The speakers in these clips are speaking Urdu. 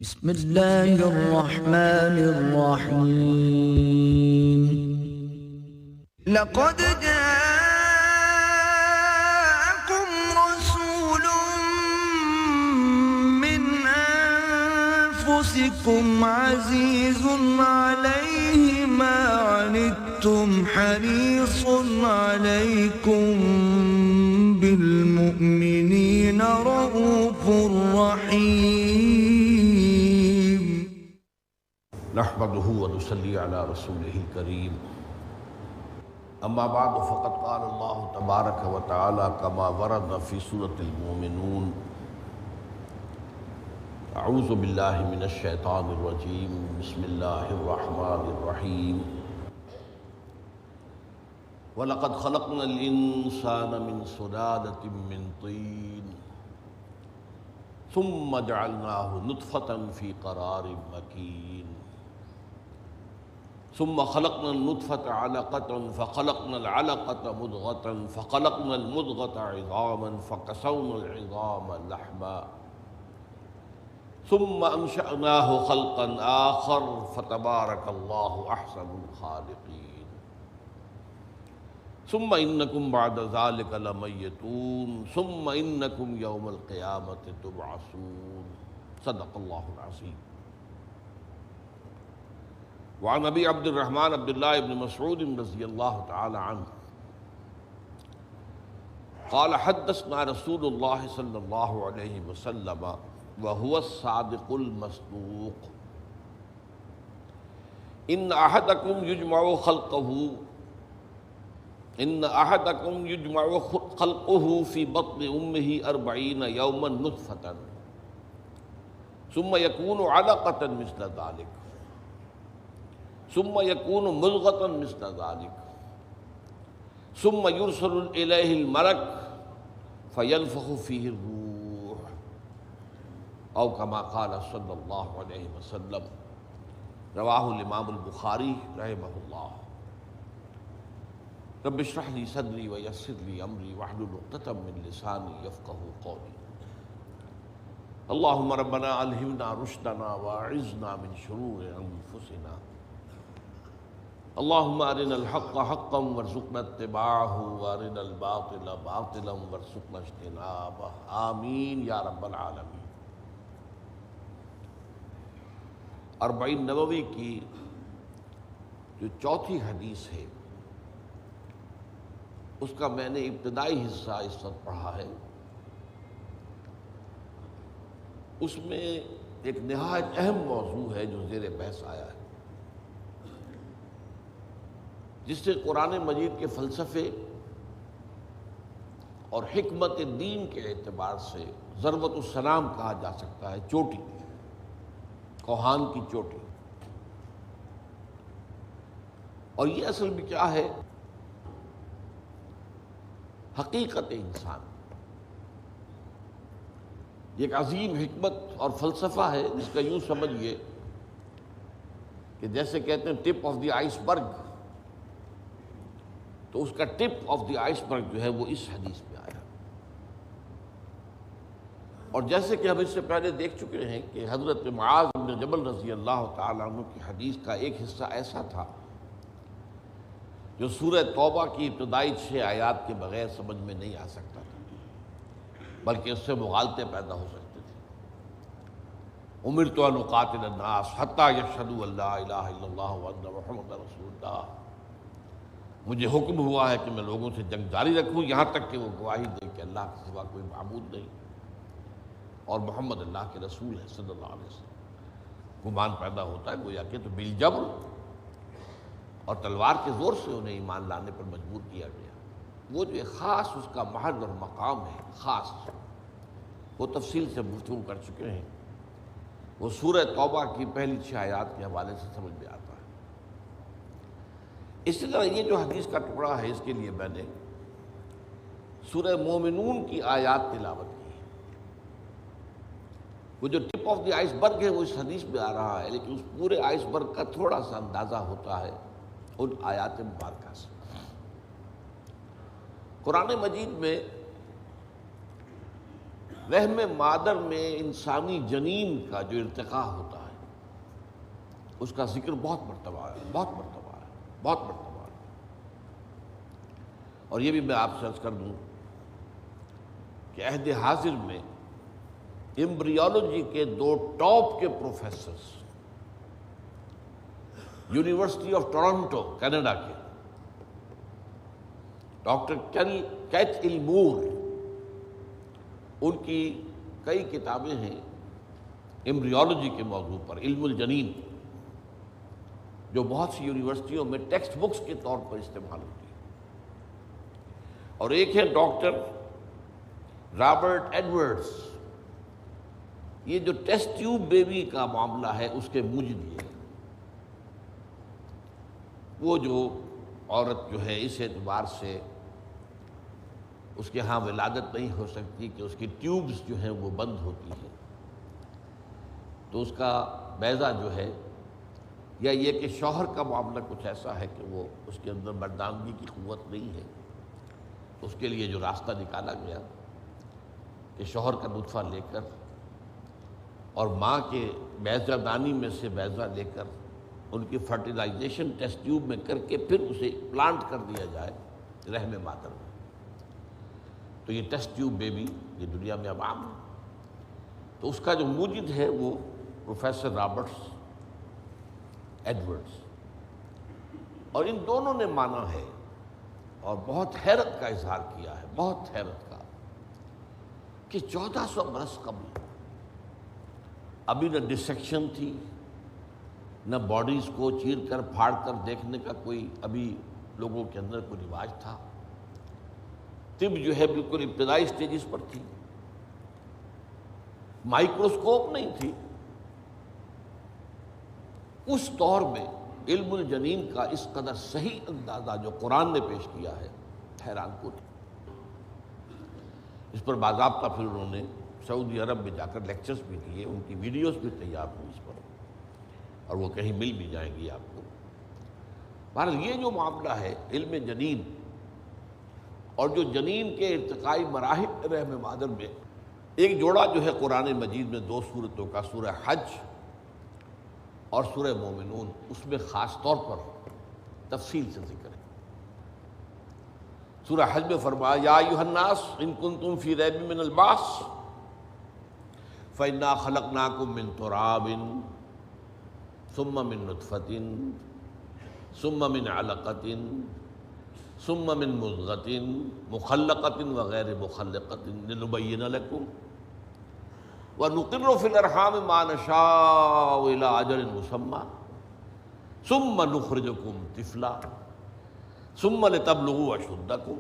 بسم اللہ الرحمن الرحیم لقد جاءكم رسول من أنفسكم عزيز عليه ما عنتم حريص عليكم بالمؤمنين رؤوف رحيم نحمده ونصلي على رسوله الكريم اما بعد فقد قال الله تبارك وتعالى كما ورد في سورة المؤمنون اعوذ بالله من الشيطان الرجيم بسم الله الرحمن الرحيم وَلَقَدْ خَلَقْنَا الْإِنسَانَ مِنْ سُلَالَةٍ مِّن طِينٍ ثُمَّ جَعَلْنَاهُ نُطْفَةً فِي قَرَارٍ مَّكِينٍ ثُمَّ خَلَقْنَا النُّطْفَةَ عَلَقَةً فَخَلَقْنَا الْعَلَقَةَ مُضْغَةً فَخَلَقْنَا الْمُضْغَةَ عِظَامًا فَكَسَوْنَا الْعِظَامَ لَحْمًا ثُمَّ أَنشَأْنَاهُ خَلْقًا آخَرَ فَتَبَارَكَ اللَّهُ أَحْسَنُ الْخَالِقِينَ ثم انکم بعد ذلك لمیتون ثم انکم یوم القیامة تبعثون صدق اللہ العظیم۔ وعن ابی عبد الرحمن عبداللہ بن مسعود رضی اللہ تعالی عنہ قال حدثنا رسول اللہ صلی اللہ علیہ وسلم وهو الصادق المصدوق ان احدکم یجمع خلقه خلقه في بطن أمه 40 يوما نطفة ثم يكون علقة مثل ذلك ثم يكون مضغة مثل ذلك ثم يرسل إليه الملك فينفخ فيه الروح أو كما قال صلى الله عليه وسلم رواه الإمام البخاري رحمه الله۔ رب اشرح لي صدري ويسر لي امري واحلل عقدة من لساني يفقهوا قولي۔ اللهم ربنا الهمنا رشدنا واعذنا من شرور انفسنا۔ اللهم ارنا الحق حقا وارزقنا اتباعه وارنا الباطل باطلا وارزقنا اجتنابه آمین یا رب العالمین۔ اربعین نووی کی جو چوتھی حدیث ہے اس کا میں نے ابتدائی حصہ اس وقت پڑھا ہے۔ اس میں ایک نہایت اہم موضوع ہے جو زیر بحث آیا ہے، جس سے قرآن مجید کے فلسفے اور حکمت دین کے اعتبار سے ضربۃ السلام کہا جا سکتا ہے، چوٹی، کوہان کی چوٹی۔ اور یہ اصل میں کیا ہے؟ حقیقت انسان، یہ ایک عظیم حکمت اور فلسفہ ہے جس کا یوں سمجھیے کہ جیسے کہتے ہیں ٹپ آف دی آئس برگ، تو اس کا ٹپ آف دی آئس برگ جو ہے وہ اس حدیث میں آیا۔ اور جیسے کہ ہم اس سے پہلے دیکھ چکے ہیں کہ حضرت معاذ بن جبل رضی اللہ تعالیٰ عنہ کی حدیث کا ایک حصہ ایسا تھا جو سورہ توبہ کی ابتدائی 6 آیات کے بغیر سمجھ میں نہیں آ سکتا تھا، بلکہ اس سے مغالطے پیدا ہو سکتے تھے۔ امرت ان اقاتل الناس حتی یشہدوا ان لا الہ الا اللہ وان محمد رسول اللہ، مجھے حکم ہوا ہے کہ میں لوگوں سے جنگ جاری رکھوں یہاں تک کہ وہ گواہی دیں کہ اللہ کے سوا کوئی معبود نہیں اور محمد اللہ کے رسول ہے صلی اللہ علیہ وسلم۔ گمان پیدا ہوتا ہے گویا کہ تو بالجبر اور تلوار کے زور سے انہیں ایمان لانے پر مجبور کیا گیا۔ وہ جو ایک خاص اس کا محل اور مقام ہے خاص، وہ تفصیل سے گفتگو کر چکے ہیں، وہ سورہ توبہ کی پہلی 6 آیات کے حوالے سے سمجھ میں آتا ہے۔ اسی طرح یہ جو حدیث کا ٹکڑا ہے اس کے لیے میں نے سورہ مومنون کی آیات تلاوت کی ہے۔ وہ جو ٹپ آف دی آئس برگ ہے وہ اس حدیث میں آ رہا ہے، لیکن اس پورے آئس برگ کا تھوڑا سا اندازہ ہوتا ہے ان آیات مبارکہ سے۔ قرآن مجید میں رحم مادر میں انسانی جنین کا جو ارتقاء ہوتا ہے اس کا ذکر بہت مرتبہ ہے، بہت مرتبہ ہے، بہت مرتبہ ہے۔ اور یہ بھی میں آپ سے عرض کر دوں کہ عہد حاضر میں ایمبریولوجی کے 2 ٹاپ کے professors university of Toronto Canada کے، ڈاکٹر کیتھ ایلمور، ان کی کئی کتابیں ہیں ایمبریولوجی کے موضوع پر، علم الجنین، جو بہت سی یونیورسٹیوں میں ٹیکسٹ بکس کے طور پر استعمال ہوتی ہے۔ اور ایک ہے ڈاکٹر رابرٹ ایڈورڈز، یہ جو ٹیسٹ ٹیوب بیبی کا معاملہ ہے اس کے موجد یہ ہے۔ وہ جو عورت جو ہے اس اعتبار سے اس کے ہاں ولادت نہیں ہو سکتی کہ اس کی ٹیوبز جو ہیں وہ بند ہوتی ہیں، تو اس کا بیضہ جو ہے، یا یہ کہ شوہر کا معاملہ کچھ ایسا ہے کہ وہ اس کے اندر مردانگی کی قوت نہیں ہے، تو اس کے لیے جو راستہ نکالا گیا کہ شوہر کا نطفہ لے کر اور ماں کے بیضہ دانی میں سے بیضہ لے کر ان کی فرٹیلائزیشن ٹیسٹ ٹیوب میں کر کے پھر اسے پلانٹ کر دیا جائے رحم مادر میں، تو یہ ٹیسٹ ٹیوب بیبی یہ دنیا میں اب عام ہے۔ تو اس کا جو موجد ہے وہ پروفیسر رابرٹس ایڈورڈز، اور ان دونوں نے مانا ہے اور بہت حیرت کا اظہار کیا ہے، بہت حیرت کا، کہ 1400 برس قبل ابھی نہ ڈسیکشن تھی، نہ باڈیز کو چیر کر پھاڑ کر دیکھنے کا کوئی ابھی لوگوں کے اندر کوئی رواج تھا، طب جو ہے بالکل ابتدائی سٹیجز پر تھی، مائکروسکوپ نہیں تھی۔ اس دور میں علم الجنین کا اس قدر صحیح اندازہ جو قرآن نے پیش کیا ہے، حیران کن۔ اس پر باضابطہ پھر انہوں نے سعودی عرب میں جا کر لیکچرز بھی دیے، ان کی ویڈیوز بھی تیار ہوئی اس پر، اور وہ کہیں مل بھی جائیں گی آپ کو۔ بہرحال یہ جو معاملہ ہے علم جنین اور جو جنین کے ارتقائی مراحل رحم مادر میں، ایک جوڑا جو ہے قرآن مجید میں 2 سورتوں کا، سورہ حج اور سورہ مومنون، اس میں خاص طور پر تفصیل سے ذکر ہے۔ سورہ حج میں فرمایا یا ایھا الناس ان کنتم فی ریب من البعث فإنا خلقناکم من تراب ثم من نطفۃ ثم من علقۃ ثم من مضغۃ مخلقۃ وغیر مخلقۃ لنبین لکم وَنُقِرُّ فِي الْأَرْحَامِ مَا نَشَاءُ إِلَىٰ أَجَلٍ مُّسَمًّى ثُمَّ نُخْرِجُكُمْ طِفْلًا ثُمَّ لِتَبْلُغُوا أَشُدَّكُمْ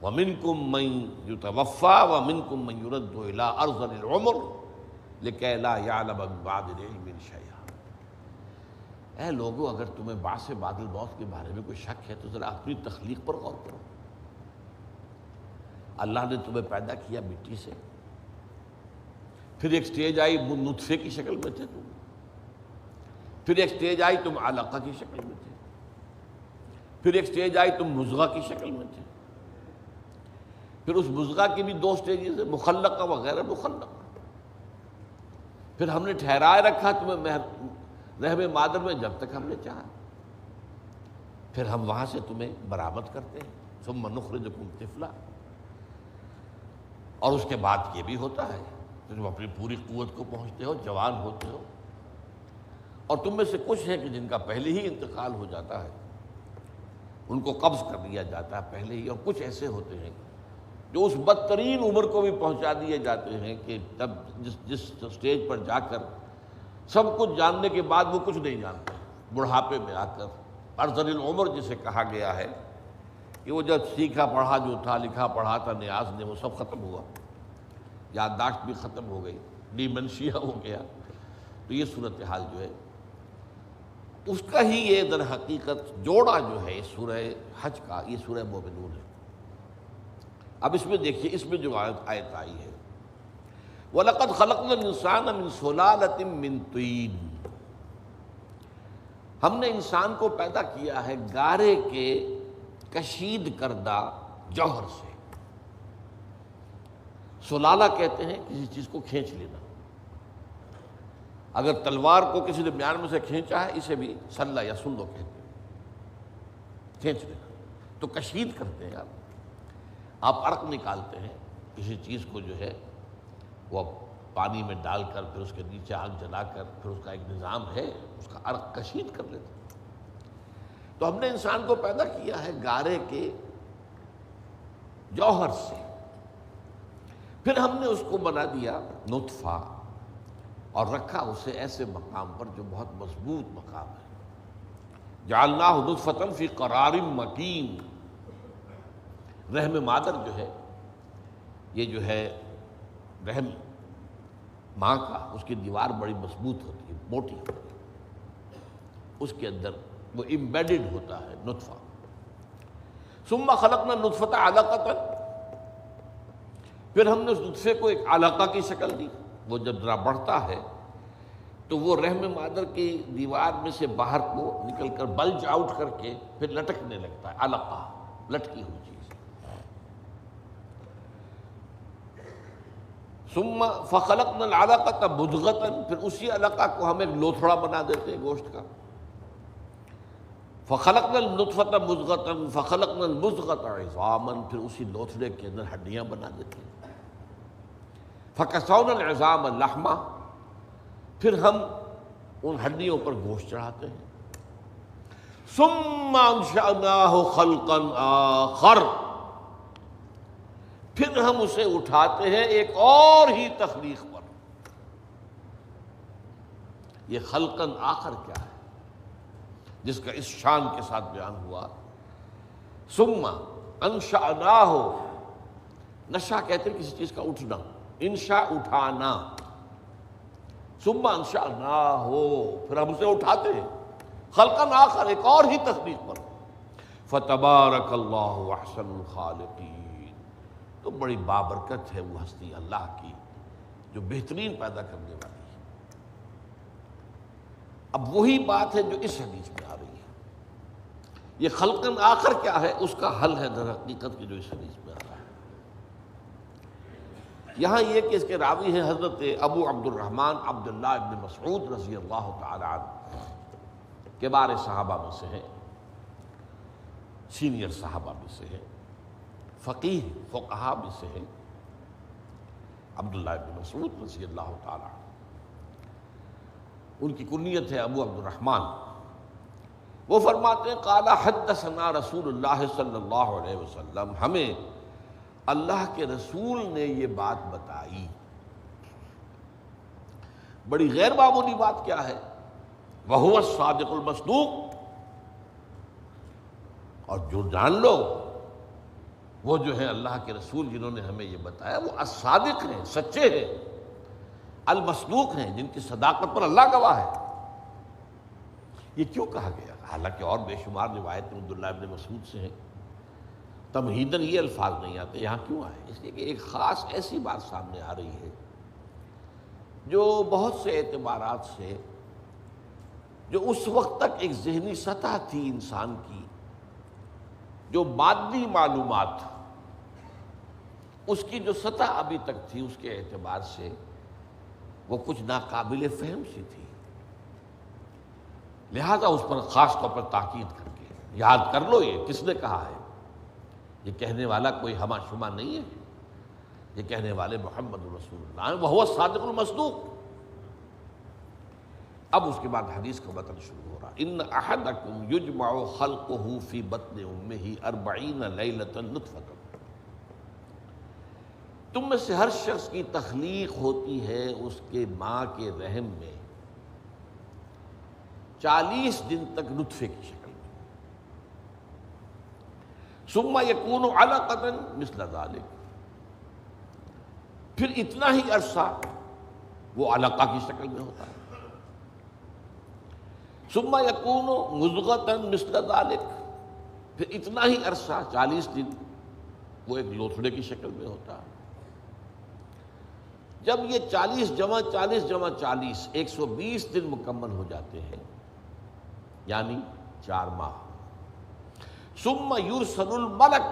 وَمِنكُم مَّن يُتَوَفَّىٰ وَمِنكُم مَّن يُرَدُّ إِلَىٰ أَرْذَلِ الْعُمُرِ لِكَيْ لَا يَعْلَمَ مِن بَعْدِ الْعِلْمِ شَيْئًا۔ اے لوگو، اگر تمہیں بعث بعد الموت کے بارے میں کوئی شک ہے تو ذرا اپنی تخلیق پر غور کرو۔ اللہ نے تمہیں پیدا کیا مٹی سے، پھر ایک سٹیج آئی نطفے کی شکل میں تھے تم، پھر ایک سٹیج آئی تم علقہ کی شکل میں تھے، پھر ایک سٹیج آئی تم مضغہ کی شکل میں تھے، پھر اس مضغہ کی بھی 2 سٹیجز ہیں، مخلقہ وغیر مخلقہ۔ پھر ہم نے ٹھہرائے رکھا تمہیں رحم مادر میں جب تک ہم نے چاہا، پھر ہم وہاں سے تمہیں برآمد کرتے ہیں، ثم نخرجکم طفلا۔ اور اس کے بعد یہ بھی ہوتا ہے کہ تم اپنی پوری قوت کو پہنچتے ہو، جوان ہوتے ہو، اور تم میں سے کچھ ہیں کہ جن کا پہلے ہی انتقال ہو جاتا ہے، ان کو قبض کر لیا جاتا ہے پہلے ہی، اور کچھ ایسے ہوتے ہیں جو اس بدترین عمر کو بھی پہنچا دیے جاتے ہیں کہ تب جس سٹیج پر جا کر سب کچھ جاننے کے بعد وہ کچھ نہیں جانتے، بڑھاپے میں آ کر ارذل العمر جسے کہا گیا ہے، کہ وہ جب سیکھا پڑھا جو تھا، لکھا پڑھا تھا نیاز نے، وہ سب ختم ہوا، یادداشت بھی ختم ہو گئی، ڈیمنشیا ہو گیا۔ تو یہ صورتحال جو ہے اس کا ہی یہ در حقیقت جوڑا جو ہے سورہ حج کا، یہ سورہ مومنون ہے۔ اب اس میں دیکھیے، اس میں جو آیت آئی ہے وَلَقَدْ خَلَقْنَا الْإِنسَانَ مِنْ صُلَالَةٍ مِّن طِينٍ، ہم نے انسان کو پیدا کیا ہے گارے کے کشید کردہ جوہر سے، سلالہ کہتے ہیں کسی چیز کو کھینچ لینا. اگر تلوار کو کسی نے میان میں سے کھینچا ہے اسے بھی سلہ یا سلو کہتے ہیں, کھینچ لینا. تو کشید کرتے ہیں آپ عرق نکالتے ہیں کسی چیز کو جو ہے وہ پانی میں ڈال کر پھر اس کے نیچے آگ جلا کر پھر اس کا ایک نظام ہے, اس کا عرق کشید کر لیتے ہیں. تو ہم نے انسان کو پیدا کیا ہے گارے کے جوہر سے, پھر ہم نے اس کو بنا دیا نطفہ اور رکھا اسے ایسے مقام پر جو بہت مضبوط مقام ہے. جعلناہ نطفۃ فی قرار مکین. رحم مادر جو ہے یہ جو ہے رحم ماں کا, اس کی دیوار بڑی مضبوط ہوتی ہے, موٹی ہوتی ہے, اس کے اندر وہ امبیڈڈ ہوتا ہے نطفہ. ثم خلقنا النطفۃ علقۃ, پھر ہم نے اس نطفے کو ایک علقہ کی شکل دی. وہ جب ذرا بڑھتا ہے تو وہ رحم مادر کی دیوار میں سے باہر کو نکل کر بلج آؤٹ کر کے پھر لٹکنے لگتا ہے. علقہ لٹکی ہوئی چیز. ثم فخلقنا العلقۃ مضغۃ, پھر اسی علقہ کو ہم ایک لوتھڑا بنا دیتے ہیں گوشت کا. فخلقنا النطفۃ مضغۃ فخلقنا المضغۃ عظاما, پھر اسی لوتھڑے کے اندر ہڈیاں بنا دیتے ہیں. فکسونا العظام لحما, پھر ہم ان ہڈیوں پر گوشت چڑھاتے ہیں. ثم انشأناہ خلقا آخر, پھر ہم اسے اٹھاتے ہیں ایک اور ہی تخلیق پر. یہ خلقا آخر کیا ہے جس کا اس شان کے ساتھ بیان ہوا. ثم انشأناہ, نشا کہتے ہیں کسی چیز کا اٹھنا, انشاء اٹھانا. ثم انشأناہ, پھر ہم اسے اٹھاتے ہیں خلقا آخر, ایک اور ہی تخلیق پر. فتبارک اللہ احسن الخالقین, تو بڑی بابرکت ہے وہ ہستی اللہ کی جو بہترین پیدا کرنے والی ہے. اب وہی بات ہے جو اس حدیث میں آ رہی ہے. یہ خلقاً آخر کیا ہے اس کا حل ہے در حقیقت کی جو اس حدیث میں آ رہا ہے. یہاں یہ کہ اس کے راوی ہیں حضرت ابو عبد الرحمن عبداللہ ابن مسعود رضی اللہ تعالی عنہ, کبار صحابہ میں سے ہیں, سینئر صحابہ میں سے ہیں, فقیہ فقہا میں سے ہیں. عبداللہ ابن مسعود رضی اللہ تعالی عنہ, ان کی کنیت ہے ابو عبد الرحمن. وہ فرماتے ہیں قال حدثنا رسول اللہ صلی اللہ علیہ وسلم, ہمیں اللہ کے رسول نے یہ بات بتائی. بڑی غیر معمولی بات کیا ہے؟ وَهُوَ الصَّادِقُ الْمَصْدُوقُ, اور جو جان لو وہ جو ہے اللہ کے رسول جنہوں نے ہمیں یہ بتایا وہ الصادق ہیں, سچے ہیں, المصدوق ہیں, جن کی صداقت پر اللہ گواہ ہے. یہ کیوں کہا گیا؟ حالانکہ اور بے شمار روایتیں عبداللہ ابن مسعود سے ہیں, تمہیداً یہ الفاظ نہیں آتے. یہاں کیوں آئے؟ اس لیے کہ ایک خاص ایسی بات سامنے آ رہی ہے جو بہت سے اعتبارات سے, جو اس وقت تک ایک ذہنی سطح تھی انسان کی, جو مادی معلومات, اس کی جو سطح ابھی تک تھی اس کے اعتبار سے وہ کچھ ناقابل فہم سی تھی. لہذا اس پر خاص طور پر تاکید کر کے یاد کر لو یہ کس نے کہا ہے. یہ کہنے والا کوئی ہمہ شمہ نہیں ہے, یہ کہنے والے محمد رسول اللہ ہیں, وہو الصادق المصدوق. اب اس کے بعد حدیث کا متن شروع ہو رہا. ان احدکم یجمع خلقہ فی بطن امہ 40 لیلۃ نطفۃ, تم میں سے ہر شخص کی تخلیق ہوتی ہے اس کے ماں کے رحم میں 40 دن تک نطفے کی شکل میں. ثم یکون علقۃ مثل ذلک, پھر اتنا ہی عرصہ وہ علقہ کی شکل میں ہوتا ہے. ثم یکون مضغۃ مثل ذلک, پھر اتنا ہی عرصہ 40 دن وہ ایک لوتھڑے کی شکل میں ہوتا ہے. جب یہ 40 جمع 40 جمع 40 120 دن مکمل ہو جاتے ہیں, یعنی 4 ماہ. ثم یرسل الملک,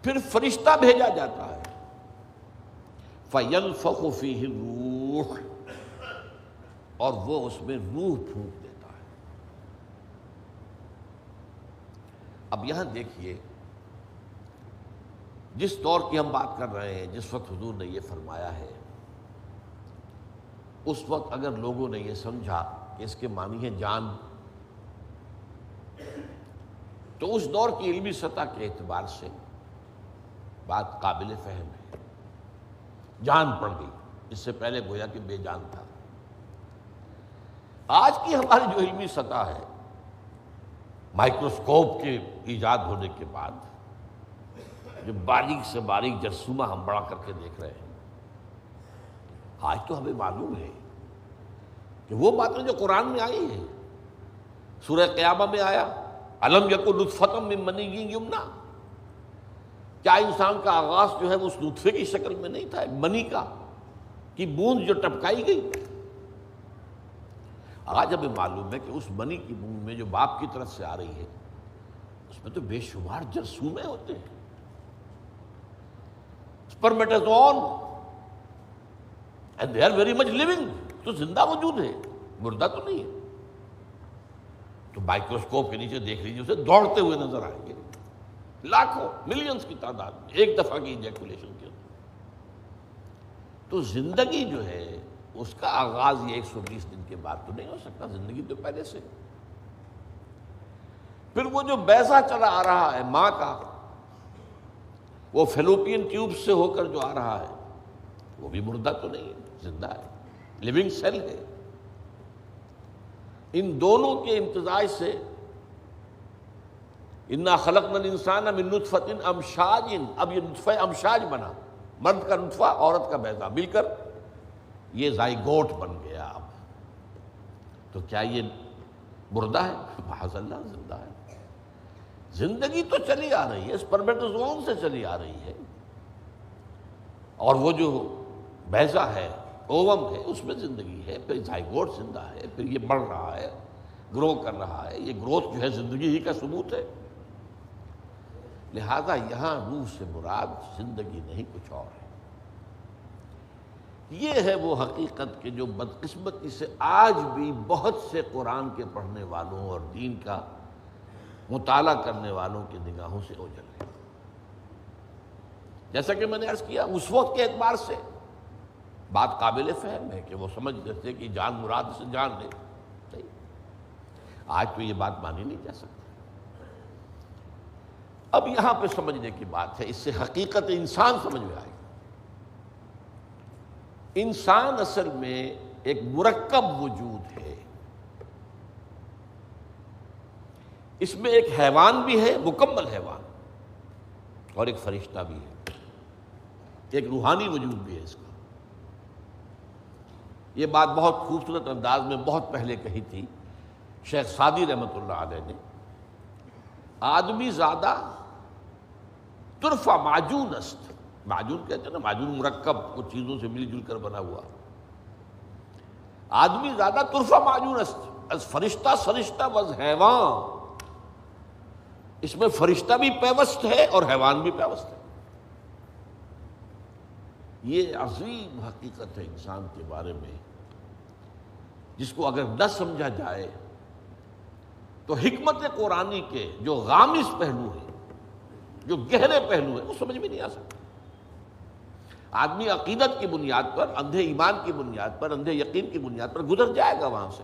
پھر فرشتہ بھیجا جاتا ہے، فَيَنفَخُ فِيهِ الرُّوحُ، اور وہ اس میں روح پھونک دیتا ہے۔ اب یہاں دیکھیے، جس دور کی ہم بات کر رہے ہیں، جس وقت حضور نے یہ فرمایا ہے، اس وقت اگر لوگوں نے یہ سمجھا کہ اس کے معنی ہے جان، تو اس دور کی علمی سطح کے اعتبار سے بات قابل فہم ہے، جان پڑ گئی، اس سے پہلے گویا کہ بے جان تھا۔ آج کی ہماری جو علمی سطح ہے، مائکروسکوپ کے ایجاد ہونے کے بعد جو باریک سے باریک جرثومہ ہم بڑا کر کے دیکھ رہے ہیں، آج تو ہمیں معلوم ہے کہ وہ باتیں جو قرآن میں آئی ہیں، سورہ قیامہ میں آیا الم یکن نطفۃ من منی یمنیٰ، کیا انسان کا آغاز جو ہے وہ اس نطفے کی شکل میں نہیں تھا، ایک منی کا کی بوند جو ٹپکائی گئی؟ آج ہمیں معلوم ہے کہ اس منی کی بوند میں جو باپ کی طرف سے آ رہی ہے، اس میں تو بے شمار جرثومے ہوتے ہیں، spermatozoon and they are very much living، تو زندہ موجود ہے، مردہ تو نہیں ہے۔ تو مائکروسکوپ کے نیچے دیکھ لیجیے، اسے دوڑتے ہوئے نظر آئیں گے، لاکھوں ملینز کی تعداد میں ایک دفعہ کی ایجیکولیشن کے اندر۔ تو زندگی جو ہے اس کا آغاز یہ 120 دن کے بعد تو نہیں ہو سکتا، زندگی تو پہلے سے۔ پھر وہ جو بیضہ چلا آ رہا ہے ماں کا، وہ فیلوپین ٹیوب سے ہو کر جو آ رہا ہے، وہ بھی مردہ تو نہیں ہے، زندہ ہے، لیونگ سیل ہے۔ ان دونوں کے امتزاج سے انا خلقنا الانسان من نطفۃ امشاج، اب یہ نطفہ امشاج بنا، مرد کا نطفہ عورت کا بیضہ مل کر یہ زائگوٹ بن گیا۔ اب تو کیا یہ مردہ ہے؟ معاذ اللہ، زندہ ہے۔ زندگی تو چلی آ رہی ہے، اسپرمیٹوزوم سے چلی آ رہی ہے، اور وہ جو بیضہ ہے، اوم ہے، اس میں زندگی ہے، پھر زائگوٹ زندہ ہے، پھر یہ بڑھ رہا ہے، گرو کر رہا ہے۔ یہ گروتھ جو ہے زندگی ہی کا ثبوت ہے۔ لہذا یہاں روح سے مراد زندگی نہیں، کچھ اور ہے۔ یہ ہے وہ حقیقت کہ جو بدقسمتی سے آج بھی بہت سے قرآن کے پڑھنے والوں اور دین کا مطالعہ کرنے والوں کی نگاہوں سے اوجھل ہے۔ جیسا کہ میں نے عرض کیا، اس وقت کے اعتبار سے بات قابل فہم ہے کہ وہ سمجھتے تھے کہ جان مراد سے جان لے، نہیں، آج تو یہ بات مانی نہیں جا سکتی۔ اب یہاں پہ سمجھنے کی بات ہے، اس سے حقیقت انسان سمجھ میں آئے گی۔ انسان اصل میں ایک مرکب وجود ہے، اس میں ایک حیوان بھی ہے، مکمل حیوان، اور ایک فرشتہ بھی ہے، ایک روحانی وجود بھی ہے اس کا۔ یہ بات بہت خوبصورت انداز میں بہت پہلے کہی تھی شیخ سعدی رحمۃ اللہ علیہ نے، آدمی زادہ ترفع معجون است، معجون کہتے ہیں نا، معجون مرکب کچھ چیزوں سے مل جل کر بنا ہوا۔ آدمی زادہ ترفع معجون است، از فرشتہ سرشتہ وز حیوان، اس میں فرشتہ بھی پیوست ہے اور حیوان بھی پیوست ہے۔ یہ عظیم حقیقت ہے انسان کے بارے میں، جس کو اگر نہ سمجھا جائے تو حکمت قرآنی کے جو غامض پہلو ہیں، جو گہرے پہلو ہیں، وہ سمجھ میں نہیں آ سکتا۔ آدمی عقیدت کی بنیاد پر، اندھے ایمان کی بنیاد پر، اندھے یقین کی بنیاد پر گزر جائے گا وہاں سے،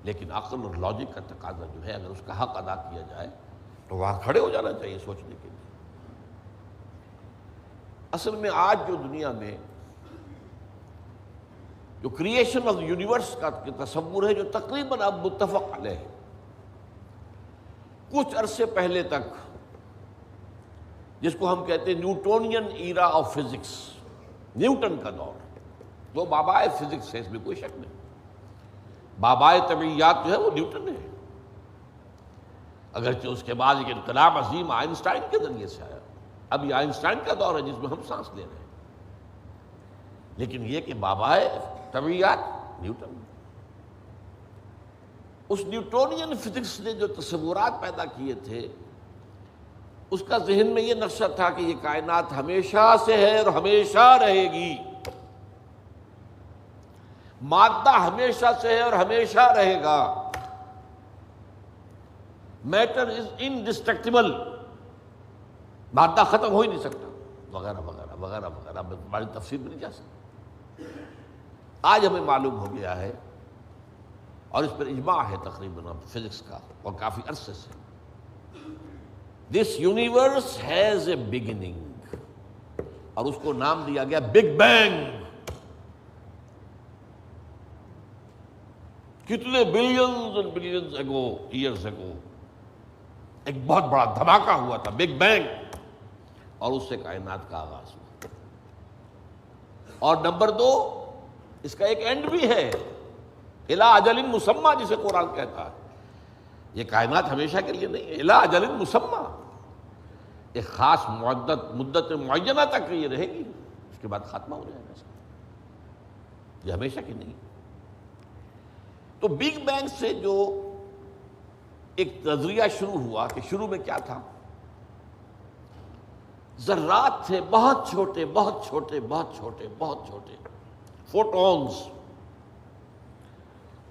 لیکن عقل اور لاجک کا تقاضا جو ہے، اگر اس کا حق ادا کیا جائے تو وہاں کھڑے ہو جانا چاہیے سوچنے کے لیے۔ اصل میں آج جو دنیا میں جو کریشن آف یونیورس کا تصور ہے، جو تقریباً اب متفق علیہ ہے، کچھ عرصے پہلے تک جس کو ہم کہتے ہیں Newtonian era of physics, Newton کا دور، وہ بابائے فزکس ہے، اس میں کوئی شک نہیں۔ بابائے طبیعیات جو ہے وہ نیوٹن ہے، اگرچہ اس کے بعد ایک انقلاب عظیم آئنسٹائن کے ذریعے سے آیا۔ اب یہ آئنسٹائن کا دور ہے جس میں ہم سانس لے رہے ہیں، لیکن یہ کہ بابائے طبیعیات نیوٹن۔ اس نیوٹونین فزکس نے جو تصورات پیدا کیے تھے، اس کا ذہن میں یہ نقشہ تھا کہ یہ کائنات ہمیشہ سے ہے اور ہمیشہ رہے گی، مادہ ہمیشہ سے ہے اور ہمیشہ رہے گا، میٹر از انڈسٹرکٹیبل، مادہ ختم ہو ہی نہیں سکتا، وغیرہ وغیرہ وغیرہ وغیرہ، بڑی تفصیل میں نہیں جا سکتا۔ آج ہمیں معلوم ہو گیا ہے، اور اس پر اجماع ہے تقریباً فزکس کا اور کافی عرصے سے، this universe has a beginning, اور اس کو نام دیا گیا بگ بینگ۔ کتنے بلینز اینڈ بلینز اگو، ایئرز اگو، ایک بہت بڑا دھماکہ ہوا تھا، بگ بینگ، اور اس سے کائنات کا آغاز ہوا۔ اور نمبر 2، اس کا ایک اینڈ بھی ہے، الی اجل مسمى، جسے قرآن کہتا ہے۔ یہ کائنات ہمیشہ کے لیے نہیں ہے، الی اجل مسمى، ایک خاص مدت معینہ تک یہ رہے گی، اس کے بعد خاتمہ ہو جائے گا، یہ ہمیشہ کی نہیں۔ تو بگ بینگ سے جو ایک نظریہ شروع ہوا کہ شروع میں کیا تھا، ذرات تھے، بہت چھوٹے بہت چھوٹے بہت چھوٹے بہت چھوٹے، فوٹونز،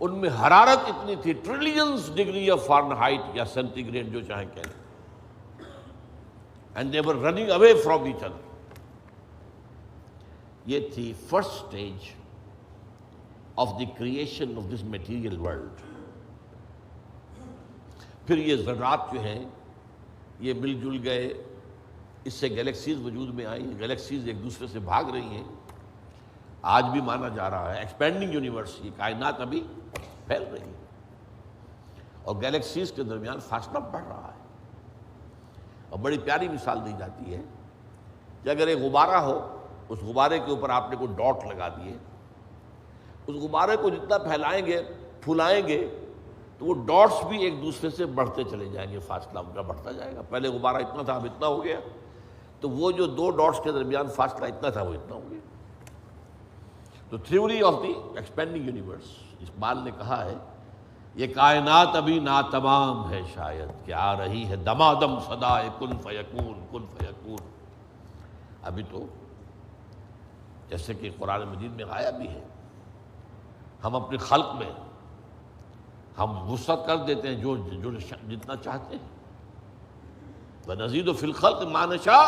ان میں حرارت اتنی تھی، ٹریلینز ڈگری آف فارنہائٹ یا سینٹی گریڈ جو چاہیں کہہ لیں، and they were running away from each other. یہ تھی first stage of the creation of this material world. پھر یہ ذرات جو ہیں یہ مل جل گئے، اس سے گیلیکسیز وجود میں آئی، گیلیکسیز ایک دوسرے سے بھاگ رہی ہیں، آج بھی مانا جا رہا ہے ایکسپینڈنگ یونیورس، یہ کائنات ابھی پھیل رہی ہے، اور گیلیکسیز کے درمیان فاصلہ بڑھ رہا ہے۔ اور بڑی پیاری مثال دی جاتی ہے کہ اگر ایک غبارہ ہو، اس غبارے کے اوپر آپ نے کوئی ڈاٹ لگا دیے، اس غبارے کو جتنا پھیلائیں گے پھولائیں گے تو وہ ڈاٹس بھی ایک دوسرے سے بڑھتے چلے جائیں گے، فاصلہ ان کا بڑھتا جائے گا۔ پہلے غبارہ اتنا تھا، اب اتنا ہو گیا، تو وہ جو دو ڈاٹس کے درمیان فاصلہ اتنا تھا وہ اتنا ہو گیا۔ تو theory of the expanding universe, Iqbal نے کہا ہے یہ کائنات ابھی ناتمام ہے، شاید کہ آ رہی ہے دمادم صدائے کن فیکون کن فیکون۔ ابھی تو جیسے کہ قرآن مجید میں آیا بھی ہے، ہم اپنے خلق میں ہم وسعت کر دیتے ہیں جو جتنا چاہتے ہیں، وَنَزِيدُ فِي الْخَلْقِ مَا نَشَاءُ،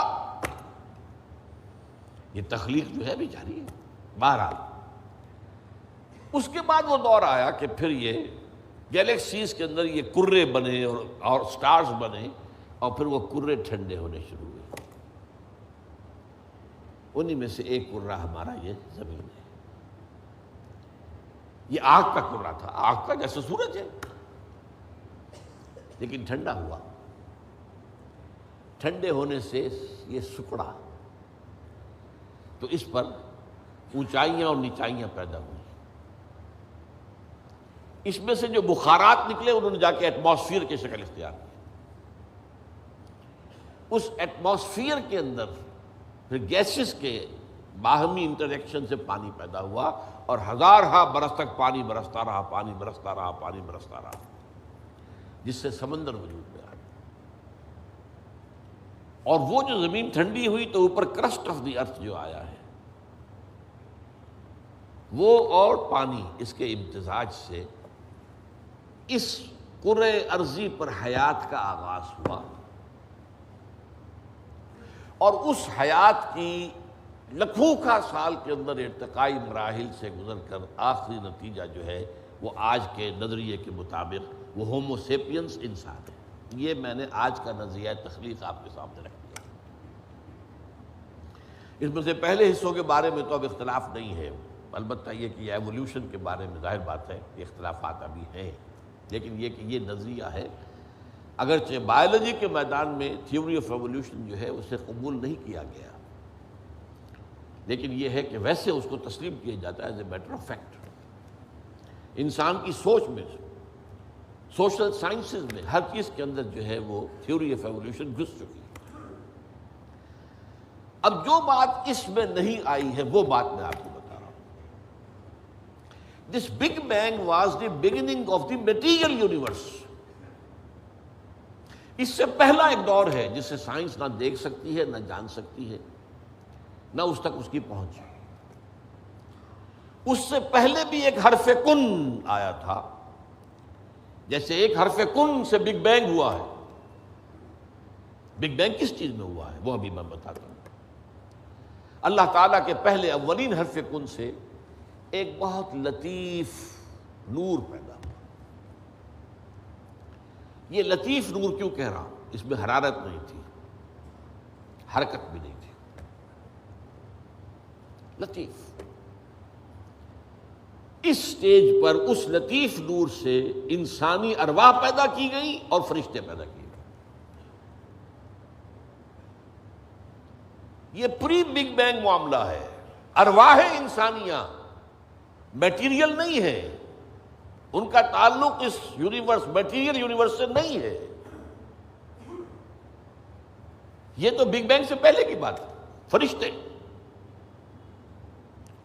یہ تخلیق جو ہے بھی جاری ہے۔ بہرحال اس کے بعد وہ دور آیا کہ پھر یہ گیلیکسیز کے اندر یہ کرے بنے اور سٹارز بنے، اور پھر وہ کرے ٹھنڈے ہونے شروع ہوئے۔ انہی میں سے ایک کرہ ہمارا یہ زمین ہے۔ یہ آگ کا کرہ تھا، آگ کا جیسے سورج ہے، لیکن ٹھنڈا ہوا، ٹھنڈے ہونے سے یہ سکڑا، تو اس پر اونچائیاں اور نیچائیاں پیدا ہوئی۔ اس میں سے جو بخارات نکلے انہوں نے جا کے ایٹماسفیئر کی شکل اختیار کی۔ اس ایٹماسفیئر کے اندر پھر گیسز کے باہمی انٹریکشن سے پانی پیدا ہوا، اور ہزارہا برس تک پانی برستا رہا، پانی برستا رہا، پانی برستا رہا، جس سے سمندر وجود میں آیا۔ اور وہ جو زمین ٹھنڈی ہوئی تو اوپر کرسٹ آف دی ارتھ جو آیا ہے، وہ اور پانی، اس کے امتزاج سے اس کرۂ ارضی پر حیات کا آغاز ہوا، اور اس حیات کی لکھوں کا سال کے اندر ارتقائی مراحل سے گزر کر آخری نتیجہ جو ہے وہ آج کے نظریے کے مطابق وہ ہومو سیپینس انسان ہے۔ یہ میں نے آج کا نظریہ تخلیق آپ کے سامنے رکھ دیا۔ اس میں سے پہلے حصوں کے بارے میں تو اب اختلاف نہیں ہے، البتہ یہ کہ ایولیوشن کے بارے میں ظاہر بات ہے کہ اختلافات ابھی ہیں، لیکن یہ کہ یہ نظریہ ہے، اگرچہ بایولوجی کے میدان میں تھیوری آف ایولیوشن جو ہے اسے قبول نہیں کیا گیا، لیکن یہ ہے کہ ویسے اس کو تسلیم کیا جاتا ہے as a matter of fact. انسان کی سوچ میں، سوشل سائنسز میں، ہر چیز کے اندر جو ہے وہ تھیوری آف ایولیوشن گھس چکی ہے۔ اب جو بات اس میں نہیں آئی ہے وہ بات میں آپ کو بتا رہا ہوں۔ This big bang was the beginning of the material universe. اس سے پہلا ایک دور ہے جسے سائنس نہ دیکھ سکتی ہے، نہ جان سکتی ہے، نہ اس تک اس کی پہنچ ہے۔ اس سے پہلے بھی ایک حرف کن آیا تھا، جیسے ایک حرف کن سے بگ بینگ ہوا ہے۔ بگ بینگ کس چیز میں ہوا ہے وہ ابھی میں بتاتا ہوں۔ اللہ تعالیٰ کے پہلے اولین حرف کن سے ایک بہت لطیف نور پیدا ہوا۔ یہ لطیف نور کیوں کہہ رہا ہوں؟ اس میں حرارت نہیں تھی، حرکت بھی نہیں تھی، لطیف۔ اس سٹیج پر اس لطیف نور سے انسانی ارواح پیدا کی گئی اور فرشتے پیدا کیے گئے۔ یہ پری بگ بینگ معاملہ ہے۔ ارواح انسانیہ میٹیریل نہیں ہے، ان کا تعلق اس یونیورس میٹیریل یونیورس سے نہیں ہے۔ یہ تو بگ بینگ سے پہلے کی بات ہے، فرشتے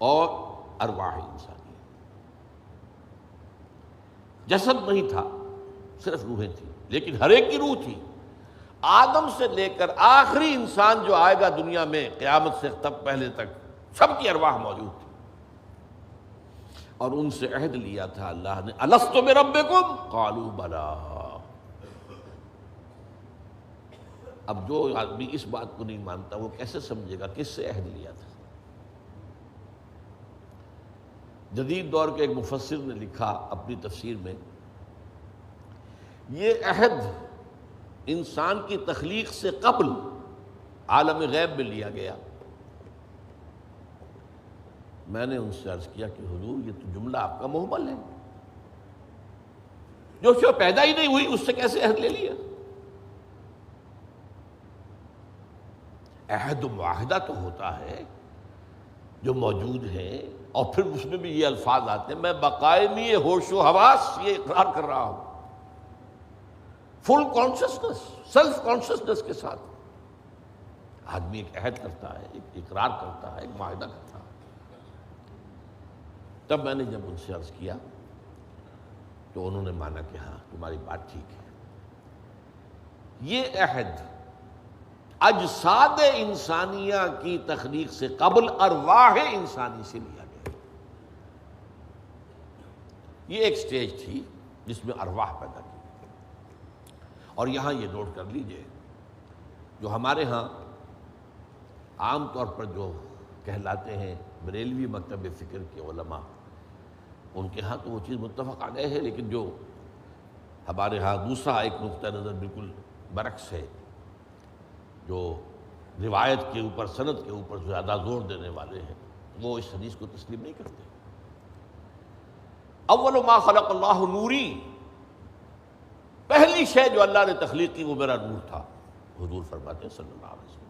اور ارواح انسانی۔ جسد نہیں تھا، صرف روحیں تھیں، لیکن ہر ایک کی روح تھی۔ آدم سے لے کر آخری انسان جو آئے گا دنیا میں قیامت سے تب پہلے تک، سب کی ارواح موجود تھی، اور ان سے عہد لیا تھا اللہ نے، الست بربکم قالوا بلی۔ اب جو آدمی اس بات کو نہیں مانتا وہ کیسے سمجھے گا کس سے عہد لیا تھا؟ جدید دور کے ایک مفسر نے لکھا اپنی تفسیر میں، یہ عہد انسان کی تخلیق سے قبل عالم غیب میں لیا گیا۔ میں نے ان سے عرض کیا کہ حضور یہ تو جملہ آپ کا محمل ہے، جو شے پیدا ہی نہیں ہوئی اس سے کیسے عہد لے لیا؟ عہد و معاہدہ تو ہوتا ہے جو موجود ہے، اور پھر اس میں بھی یہ الفاظ آتے ہیں، میں بقائمی ہوش و حواس یہ اقرار کر رہا ہوں، فل کانشسنس، سیلف کانشسنس کے ساتھ آدمی ایک عہد کرتا ہے، ایک اقرار کرتا ہے، ایک معاہدہ کرتا ہے۔ تب میں نے جب ان سے عرض کیا تو انہوں نے مانا کہ ہاں تمہاری بات ٹھیک ہے، یہ عہد اجساد انسانیہ کی تخلیق سے قبل ارواح انسانی سے لیا گیا۔ یہ ایک سٹیج تھی جس میں ارواح پیدا کی۔ اور یہاں یہ نوٹ کر لیجئے، جو ہمارے ہاں عام طور پر جو کہلاتے ہیں بریلوی مکتب فکر کے علماء، ان کے ہاں تو وہ چیز متفق علیہ ہے، لیکن جو ہمارے ہاں دوسرا ایک نقطہ نظر بالکل برعکس ہے، جو روایت کے اوپر سند کے اوپر زیادہ زور دینے والے ہیں، وہ اس حدیث کو تسلیم نہیں کرتے۔ اول ما خلق اللہ نوری، پہلی شے جو اللہ نے تخلیق کی وہ میرا نور تھا، حضور فرماتے ہیں صلی اللہ علیہ وسلم۔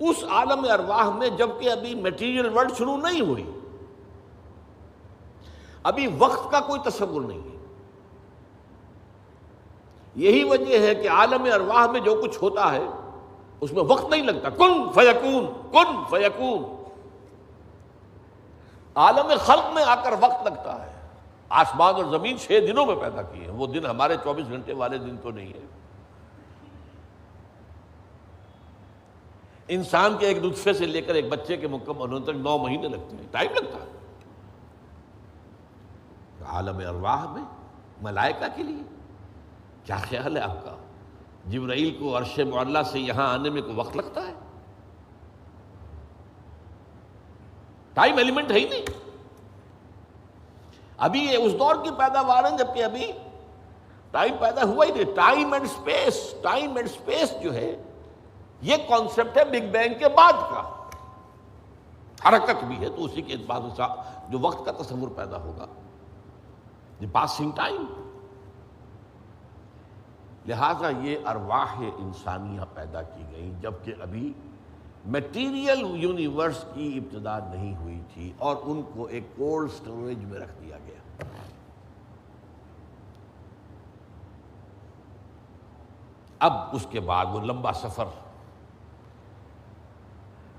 اس عالم ارواح میں جبکہ ابھی میٹیریل ورلڈ شروع نہیں ہوئی، ابھی وقت کا کوئی تصور نہیں ہے۔ یہی وجہ ہے کہ عالم ارواح میں جو کچھ ہوتا ہے اس میں وقت نہیں لگتا، کن فیکون، کن فیکون۔ عالم خلق میں آ کر وقت لگتا ہے۔ آسمان اور زمین 6 دنوں میں پیدا کیے ہیں، وہ دن ہمارے 24 گھنٹے والے دن تو نہیں ہے۔ انسان کے ایک نطفے سے لے کر ایک بچے کے مکمل ہونے تک 9 مہینے لگتے ہیں، ٹائم لگتا ہے۔ عالم ارواح میں ملائکہ کے لیے کیا خیال ہے آپ کا؟ جبرائیل کو عرش معلیٰ سے یہاں آنے میں کوئی وقت لگتا ہے؟ ٹائم ایلیمنٹ ہے ہی نہیں۔ ابھی یہ اس دور کی پیداوار ہے جبکہ ابھی ٹائم پیدا ہوا ہی نہیں۔ ٹائم اینڈ سپیس جو ہے یہ کانسیپٹ ہے بگ بینگ کے بعد کا۔ حرکت بھی ہے تو اسی کے اعتبار سے جو وقت کا تصور پیدا ہوگا، دی پاسنگ ٹائم۔ لہذا یہ ارواح انسانیہ پیدا کی گئی جبکہ ابھی میٹیریل یونیورس کی ابتدا نہیں ہوئی تھی، اور ان کو ایک کولڈ سٹوریج میں رکھ دیا گیا۔ اب اس کے بعد وہ لمبا سفر،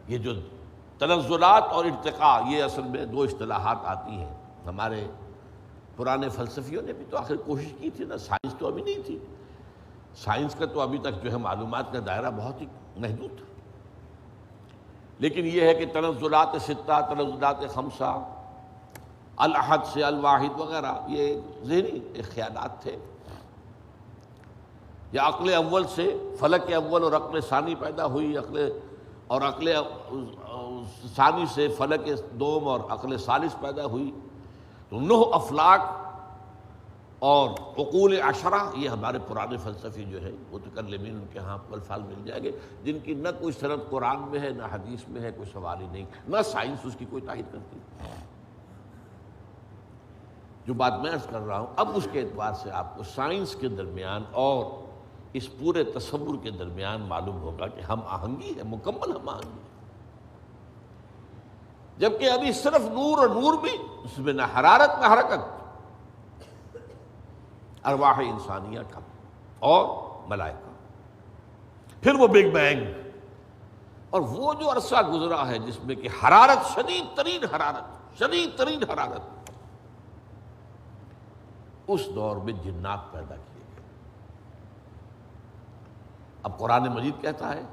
یہ جو تنزلات اور ارتقاء، یہ اصل میں 2 اصطلاحات آتی ہیں۔ ہمارے پرانے فلسفیوں نے بھی تو آخر کوشش کی تھی نا، سائنس تو ابھی نہیں تھی، سائنس کا تو ابھی تک جو ہے معلومات کا دائرہ بہت ہی محدود تھا، لیکن یہ ہے کہ تنزلات ستہ، تنزلات خمسہ، الاحد سے الواحد وغیرہ، یہ ذہنی خیالات تھے، یا عقل اول سے فلک اول اور عقل ثانی پیدا ہوئی، عقل ثانی سے فلک دوم اور عقل ثالث پیدا ہوئی، تو 9 افلاک اور عقول عشرہ، یہ ہمارے پرانے فلسفی جو ہے متکلمین، ان کے ہاں الفاظ مل جائیں گے جن کی نہ کوئی سند قرآن میں ہے، نہ حدیث میں ہے، کوئی سوال ہی نہیں، نہ سائنس اس کی کوئی تائید کرتی۔ جو بات میں عرض کر رہا ہوں، اب اس کے اعتبار سے آپ کو سائنس کے درمیان اور اس پورے تصور کے درمیان معلوم ہوگا کہ ہم آہنگی ہے، مکمل ہم آہنگی ہے، جبکہ ابھی صرف نور، اور نور بھی اس میں نہ حرارت نہ حرکت، ارواح انسانیہ کا اور ملائکہ، پھر وہ بگ بینگ، اور وہ جو عرصہ گزرا ہے جس میں کہ حرارت، شدید ترین حرارت، اس دور میں جنات پیدا کیے گئے۔ اب قرآن مجید کہتا ہے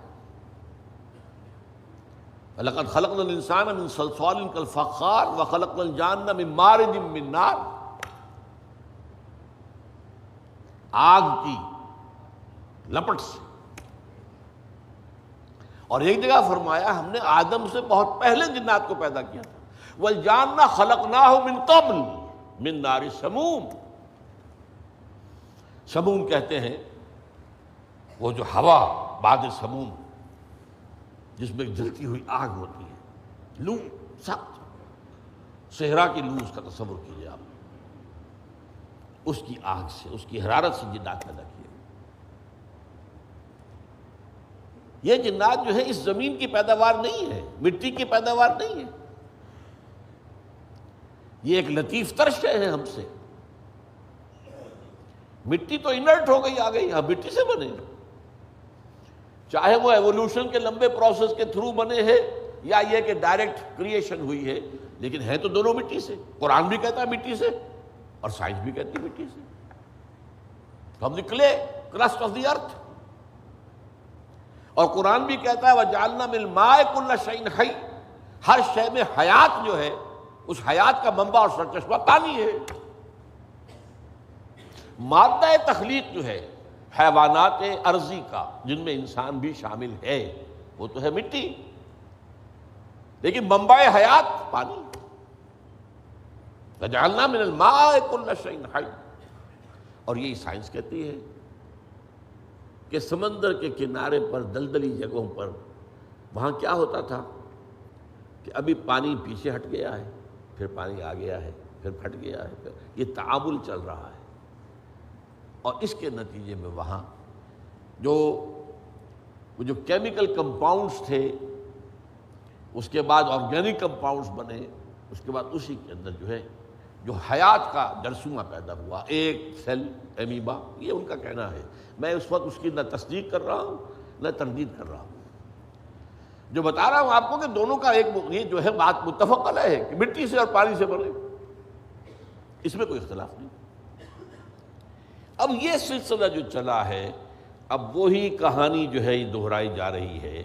وَلَقَدْ خَلَقْنَا الْإِنسَانَ مِنْ صَلْصَالٍ كَالْفَخَّارِ وَخَلَقْنَا الْجَانَّ مِنْ مَارِجٍ مِنْ نَارٍ، آگ کی لپٹ سے، اور ایک جگہ فرمایا ہم نے آدم سے بہت پہلے جنات کو پیدا کیا تھا، وَالْجَانَّ خَلَقْنَاهُ مِنْ قَبْلُ مِنْ نَارِ سَمُومٍ۔ سموم کہتے ہیں وہ جو ہوا باد سموم جس میں جلتی ہوئی آگ ہوتی ہے، لو سخت، صحرا کی لو، اس کا تصور کیجیے آپ، اس کی آگ سے، اس کی حرارت سے جنات پیدا کیے۔ یہ جنات جو ہے اس زمین کی پیداوار نہیں ہے، مٹی کی پیداوار نہیں ہے، یہ ایک لطیف تر شے ہے ہم سے۔ مٹی تو انرٹ ہو گئی، آ گئی، ہم مٹی سے بنے، چاہے وہ ایوولوشن کے لمبے پروسیس کے تھرو بنے ہیں یا یہ کہ ڈائریکٹ کریشن ہوئی ہے، لیکن ہے تو دونوں مٹی سے۔ قرآن بھی کہتا ہے مٹی سے، اور سائنس بھی کہتی ہے مٹی سے، from the clay crust of the earth. اور قرآن بھی کہتا ہے وَجَعَلْنَا مِنَ الْمَاءِ كُلَّ شَيْءٍ حَيٍّ، ہر شے میں حیات جو ہے، اس حیات کا منبع اور سرچشمہ پانی ہے۔ مادہ تخلیق جو ہے حیوانات ارضی کا، جن میں انسان بھی شامل ہے، وہ تو ہے مٹی، لیکن منبع حیات پانی۔ وَجَعَلْنَا مِنَ الْمَاءِ كُلَّ شَيْءٍ حَيٍّ، اور یہی سائنس کہتی ہے کہ سمندر کے کنارے پر، دلدلی جگہوں پر، وہاں کیا ہوتا تھا کہ ابھی پانی پیچھے ہٹ گیا ہے، پھر پانی آ گیا ہے، پھر پھٹ گیا ہے، یہ تعامل چل رہا ہے، اور اس کے نتیجے میں وہاں جو کیمیکل کمپاؤنڈز تھے، اس کے بعد آرگینک کمپاؤنڈز بنے، اس کے بعد اسی کے اندر جو ہے جو حیات کا جرثومہ پیدا ہوا، ایک سیل امیبا، یہ ان کا کہنا ہے۔ میں اس وقت اس کی نہ تصدیق کر رہا ہوں نہ تردید کر رہا ہوں، جو بتا رہا ہوں آپ کو کہ دونوں کا ایک یہ جو ہے بات متفق علیہ ہے کہ مٹی سے اور پانی سے بنے، اس میں کوئی اختلاف نہیں۔ اب یہ سلسلہ جو چلا ہے، اب وہی کہانی جو ہے دہرائی جا رہی ہے،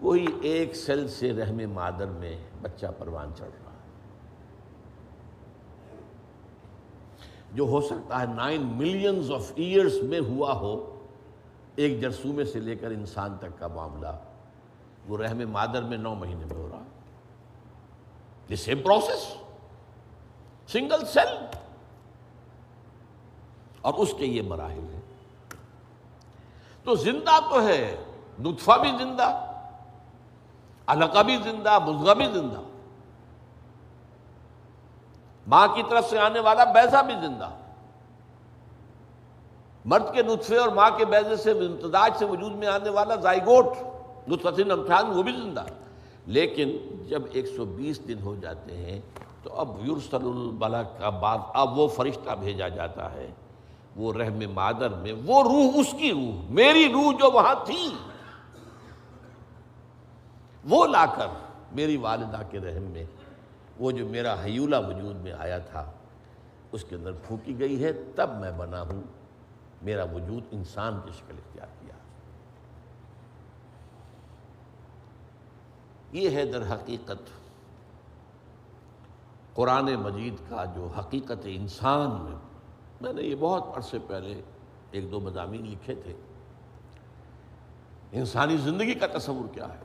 وہی ایک سیل سے رحم مادر میں بچہ پروان چڑھ رہا ہے، جو ہو سکتا ہے 9 ملینز آف ایئرس میں ہوا ہو۔ ایک جرثومے سے لے کر انسان تک کا معاملہ وہ رحم مادر میں 9 مہینے میں ہو رہا، یہ سیم پروسیس، سنگل سیل، اور اس کے یہ مراحل ہیں۔ تو زندہ تو ہے، نطفہ بھی زندہ، علقہ بھی زندہ، مضغہ بھی زندہ، ماں کی طرف سے آنے والا بیضہ بھی زندہ، مرد کے نطفے اور ماں کے بیضے سے امتزاج سے وجود میں آنے والا زائگوٹ نطفۃ امشاج، وہ بھی زندہ۔ لیکن جب 120 دن ہو جاتے ہیں تو اب یرسل الملک، اب وہ فرشتہ بھیجا جاتا ہے، وہ رحم مادر میں، وہ روح، اس کی روح، میری روح جو وہاں تھی، وہ لا کر میری والدہ کے رحم میں، وہ جو میرا حیولہ وجود میں آیا تھا، اس کے اندر پھونکی گئی ہے، تب میں بنا ہوں میرا وجود انسان کی شکل اختیار کیا۔ یہ ہے در حقیقت قرآن مجید کا جو حقیقت انسان میں نے یہ بہت عرصے پہلے ایک دو مضامین لکھے تھے، انسانی زندگی کا تصور کیا ہے۔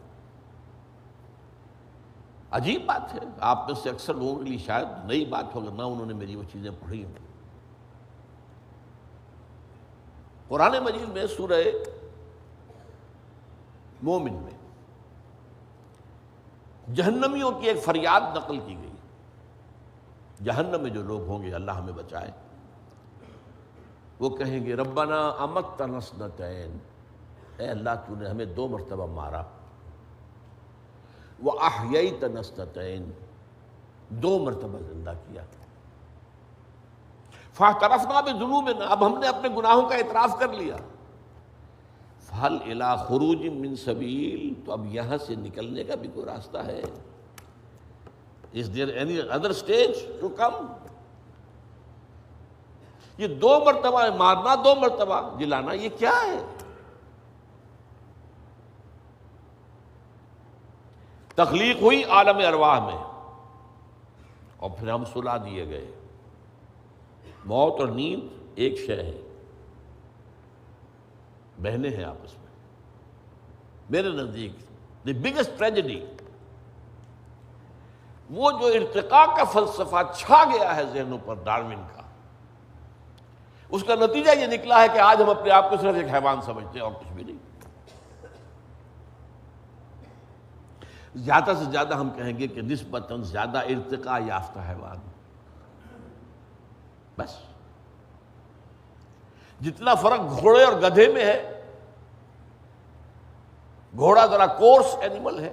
عجیب بات ہے، آپ میں سے اکثر لوگوں کے لیے شاید نئی بات ہوگا، نہ انہوں نے میری وہ چیزیں پڑھی ہیں۔ قرآن مجید میں سورہ مومن میں جہنمیوں کی ایک فریاد نقل کی گئی۔ جہنم میں جو لوگ ہوں گے، اللہ ہمیں بچائے، وہ کہیں گے ربنا امتنا اثنتین، اے اللہ تو نے ہمیں 2 مرتبہ مارا، وَأَحْيَيْتَنَا اثْنَتَيْنِ، 2 مرتبہ زندہ کیا، فَاعْتَرَفْنَا بِذُنُوبِنَا، اب ہم نے اپنے گناہوں کا اعتراف کر لیا، فَهَلْ إِلَىٰ خُرُوجٍ مِّن سَبِيلٍ، تو اب یہاں سے نکلنے کا بھی کوئی راستہ ہے؟ Is there any other stage to come؟ یہ 2 مرتبہ مارنا، 2 مرتبہ جلانا، یہ کیا ہے؟ تخلیق ہوئی عالم ارواح میں، اور پھر ہم سلا دیے گئے۔ موت اور نیند ایک شے ہے، بہنے ہیں آپس میں۔ میرے نزدیک دی بگیسٹ ٹریجڈی، وہ جو ارتقاء کا فلسفہ چھا گیا ہے ذہنوں پر ڈارون کا، اس کا نتیجہ یہ نکلا ہے کہ آج ہم اپنے آپ کو صرف ایک حیوان سمجھتے ہیں اور کچھ بھی نہیں۔ زیادہ سے زیادہ ہم کہیں گے کہ نسبتاً زیادہ ارتقاء یافتہ حیوان، بس۔ جتنا فرق گھوڑے اور گدھے میں ہے، گھوڑا ذرا کورس اینیمل ہے،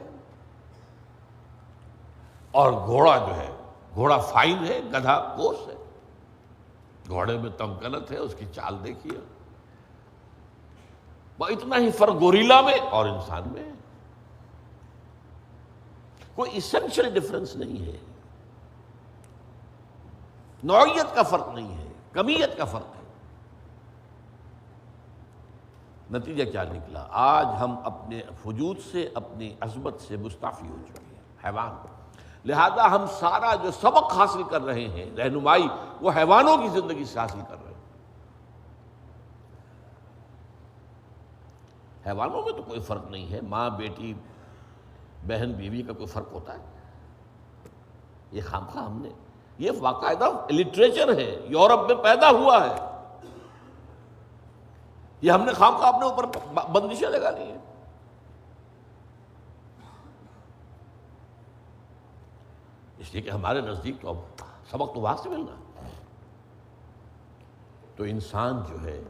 اور گھوڑا جو ہے، گھوڑا فائن ہے، گدھا کورس ہے۔ گھوڑے میں تمکنت ہے، اس کی چال دیکھیے، اتنا ہی فرق گوریلا میں اور انسان میں ہے، کوئی ایسنشل ڈفرنس نہیں ہے، نوعیت کا فرق نہیں ہے، کمیت کا فرق ہے۔ نتیجہ کیا نکلا؟ آج ہم اپنے وجود سے، اپنی عظمت سے مستعفی ہو چکے ہیں، حیوان۔ لہذا ہم سارا جو سبق حاصل کر رہے ہیں، رہنمائی، وہ حیوانوں کی زندگی سے حاصل کر رہے ہیں۔ حیوانوں میں تو کوئی فرق نہیں ہے، ماں بیٹی، بہن بیوی کا کوئی فرق ہوتا ہے؟ یہ خامخواہ ہم نے، یہ باقاعدہ لٹریچر ہے، یورپ میں پیدا ہوا ہے، یہ ہم نے خامخواہ اپنے اوپر بندشیں لگا لی ہیں۔ اس لیے کہ ہمارے نزدیک تو اب سبق تو وہاں سے ملنا۔ تو انسان جو ہے،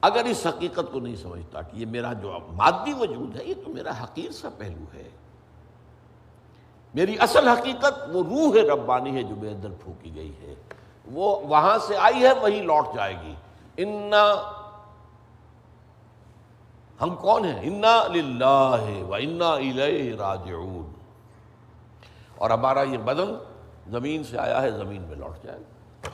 اگر اس حقیقت کو نہیں سمجھتا کہ یہ میرا جو مادی وجود ہے، یہ تو میرا حقیر سا پہلو ہے، میری اصل حقیقت وہ روح ربانی ہے جو میرے اندر پھونکی گئی ہے، وہ وہاں سے آئی ہے، وہی لوٹ جائے گی۔ ہم کون ہیں؟ انا للہ و انا الیہ راجعون، اور ہمارا یہ بدن زمین سے آیا ہے، زمین میں لوٹ جائے گا۔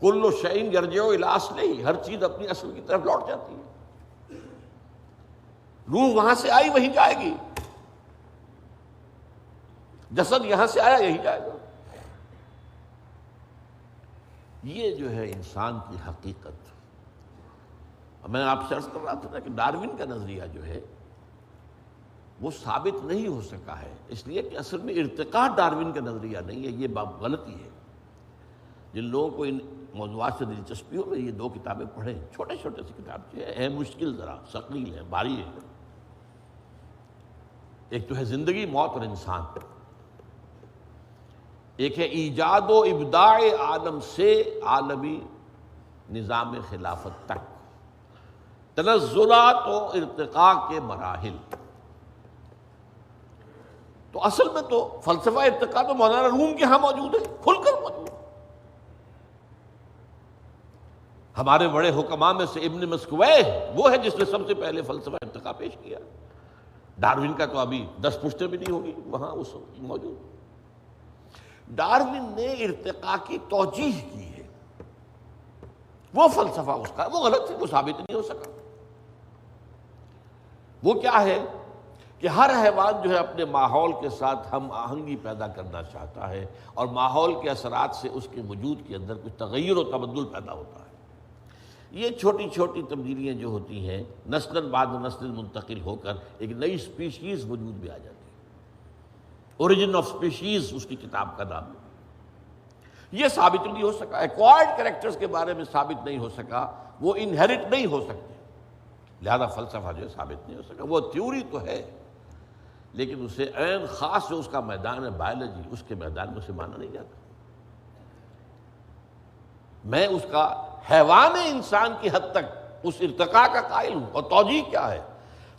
کل شیء یرجع الی اصلہ، ہر چیز اپنی اصل کی طرف لوٹ جاتی ہے، روح وہاں سے آئی وہیں جائے گی، جسد یہاں سے آیا یہی جائے گا۔ یہ جو ہے انسان کی حقیقت۔ میں آپ سے عرض کر رہا تھا نا کہ ڈارون کا نظریہ جو ہے وہ ثابت نہیں ہو سکا ہے، اس لیے کہ اصل میں ارتقاء ڈارون کا نظریہ نہیں ہے، یہ بات غلطی ہے۔ جن لوگوں کو ان موضوعات سے دلچسپی ہو، یہ 2 کتابیں پڑھیں، چھوٹے چھوٹے سی کتاب ہیں، مشکل، ذرا ثقیل ہے، بھاری ہے۔ ایک تو ہے زندگی، موت اور انسان، ایک ہے ایجاد و ابداع عالم سے عالمی نظام خلافت تک، تنزلات و ارتقاء کے مراحل۔ تو اصل میں تو فلسفہ ارتقاء تو مولانا روم کے ہاں موجود ہے، کھل کر موجود ہے۔ ہمارے بڑے حکماء میں سے ابن مسکویہ وہ ہے جس نے سب سے پہلے فلسفہ ارتقاء پیش کیا۔ ڈارون کا تو ابھی 10 پشتیں بھی نہیں ہوگی وہاں اس وقت موجود۔ ڈارون نے ارتقاء کی توجیہ کی ہے، وہ فلسفہ اس کا وہ غلط ہے، وہ ثابت نہیں ہو سکا۔ وہ کیا ہے کہ ہر حیوان جو ہے اپنے ماحول کے ساتھ ہم آہنگی پیدا کرنا چاہتا ہے، اور ماحول کے اثرات سے اس کے وجود کے اندر کچھ تغیر و تبدل پیدا ہوتا ہے۔ یہ چھوٹی چھوٹی تبدیلیاں جو ہوتی ہیں نسل بعد نسل منتقل ہو کر ایک نئی سپیشیز وجود میں آ جاتی ہے۔ اوریجن آف سپیشیز اس کی کتاب کا نام ہے۔ یہ ثابت نہیں ہو سکا، ایکوائرڈ کریکٹرز کے بارے میں ثابت نہیں ہو سکا، وہ انہیرٹ نہیں ہو سکتے، لہذا فلسفہ جو ہے ثابت نہیں ہو سکا۔ وہ تھیوری تو ہے لیکن اسے عین خاص جو اس کا میدان ہے بایولوجی، اس کے میدان میں اسے مانا نہیں جاتا۔ میں اس کا حیوان انسان کی حد تک اس ارتقاء کا قائل ہوں، اور توجیہ کیا ہے؟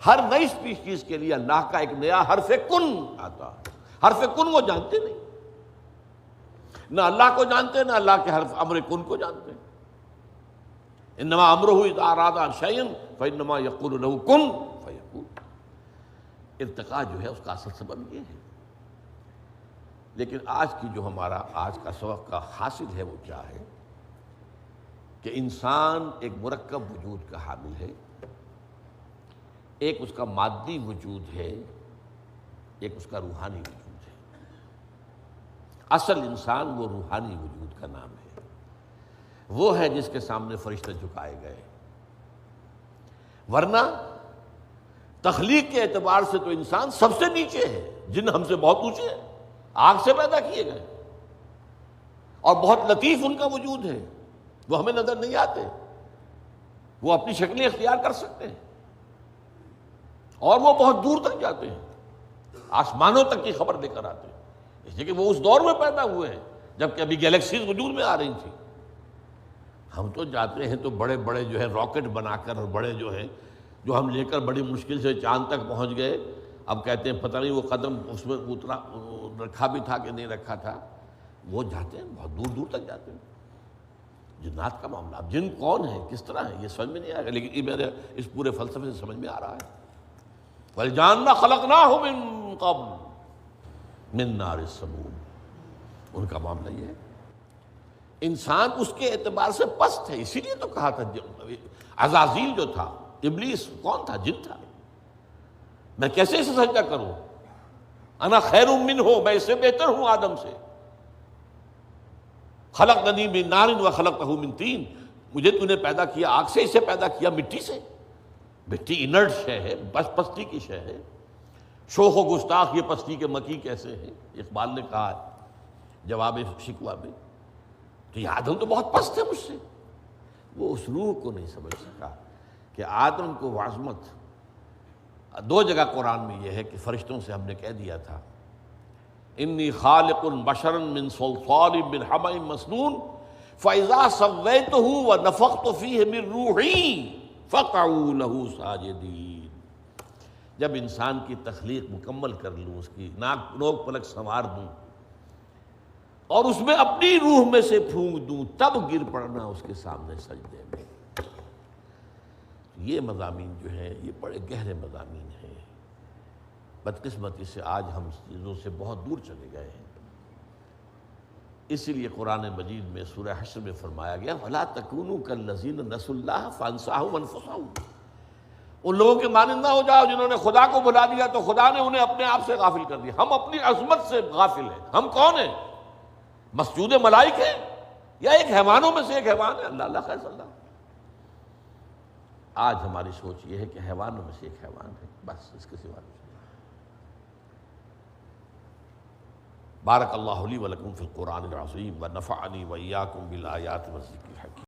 ہر نئی سپیشیز کے لیے اللہ کا ایک نیا حرف کن آتا ہے۔ حرف کن وہ جانتے نہیں، نہ اللہ کو جانتے نہ اللہ کے حرف امر کن کو جانتے۔ انما امرہ اذا اراد شیئا فانما یقول له کن فیکون۔ ارتقاء جو ہے اس کا اصل سبب یہ ہے۔ لیکن آج کی جو ہمارا آج کا سبق کا حاصل ہے وہ کیا ہے کہ انسان ایک مرکب وجود کا حامل ہے، ایک اس کا مادی وجود ہے، ایک اس کا روحانی وجود ہے۔ اصل انسان وہ روحانی وجود کا نام ہے، وہ ہے جس کے سامنے فرشتے جھکائے گئے، ورنہ تخلیق کے اعتبار سے تو انسان سب سے نیچے ہے۔ جن ہم سے بہت اونچے ہیں، آگ سے پیدا کیے گئے، اور بہت لطیف ان کا وجود ہے، وہ ہمیں نظر نہیں آتے، وہ اپنی شکلیں اختیار کر سکتے ہیں، اور وہ بہت دور تک جاتے ہیں، آسمانوں تک کی خبر لے کر آتے ہیں، اس لیے کہ وہ اس دور میں پیدا ہوئے ہیں جبکہ ابھی گیلیکسیز وجود میں آ رہی تھی۔ ہم تو جاتے ہیں تو بڑے بڑے جو ہے راکٹ بنا کر، اور بڑے جو ہیں جو ہم لے کر بڑی مشکل سے چاند تک پہنچ گئے، اب کہتے ہیں پتہ نہیں وہ قدم اس میں اترا رکھا بھی تھا کہ نہیں رکھا تھا۔ وہ جاتے ہیں بہت دور دور تک جاتے ہیں۔ جنات کا معاملہ، اب جن کون ہیں، کس طرح ہیں، یہ سمجھ میں نہیں آئے گا، لیکن یہ میرے اس پورے فلسفے سے سمجھ میں آ رہا ہے۔ وَالْجَانَّ خَلَقْنَاهُ مِن قَبْلُ مِن نَارِ السَّمُومِ۔ ان کا معاملہ یہ ہے، انسان اس کے اعتبار سے پست ہے، اسی لیے تو کہا تھا عزازیل جو تھا، ابلیس کون تھا؟ جن تھا۔ میں کیسے اسے سجدہ کروں؟ انا خیر منہ، میں اس سے بہتر ہوں آدم سے۔ خلقتنی من نار وخلقتہ من طین، مجھے تو نے پیدا کیا آگ سے، اسے پیدا کیا مٹی سے۔ مٹی انرٹ شے ہے، بس پستی کی شے ہے۔ شوخ و گستاخ یہ پستی کے مکی کیسے ہیں، اقبال نے کہا ہے جواب شکوہ میں۔ تو یہ آدم تو بہت پست ہے مجھ سے۔ وہ اس روح کو نہیں سمجھ سکا کہ آدم کو عظمت، دو جگہ قرآن میں یہ ہے کہ فرشتوں سے ہم نے کہہ دیا تھا انی خالق بشرا من صلصال من حمأ مسنون فاذا سویتہ ونفخت فیہ من روحی فقعوا لہ ساجدین۔ جب انسان کی تخلیق مکمل کر لوں، اس کی نوک پلک سنوار دوں، اور اس میں اپنی روح میں سے پھونک دوں، تب گر پڑنا اس کے سامنے سجدے میں۔ یہ مضامین جو ہیں یہ بڑے گہرے مضامین ہیں۔ بدقسمتی سے آج ہم چیزوں سے بہت دور چلے گئے ہیں۔ اسی لیے قرآن مجید میں سورہ حشر میں فرمایا گیا وَلَا تَكُونُوا كَالَّذِينَ نَسُوا اللَّهَ فَأَنسَاهُمْ أَنفُسَهُمْ۔ ان لوگوں کے مانند نہ ہو جاؤ جنہوں نے خدا کو بھلا دیا تو خدا نے انہیں اپنے آپ سے غافل کر دیا۔ ہم اپنی عظمت سے غافل ہیں۔ ہم کون ہیں؟ مسجود ملائک ہیں یا ایک حیوانوں میں سے ایک حیوان ہے؟ اللہ اللہ خیر صلی اللہ۔ آج ہماری سوچ یہ ہے کہ حیوانوں میں سے ایک حیوان ہے، بس اس کے سوا نہیں۔ بارک اللہ لی ولکم فی القرآن العظیم ونفعنی وإیاکم بالآیات والذکر الحکیم۔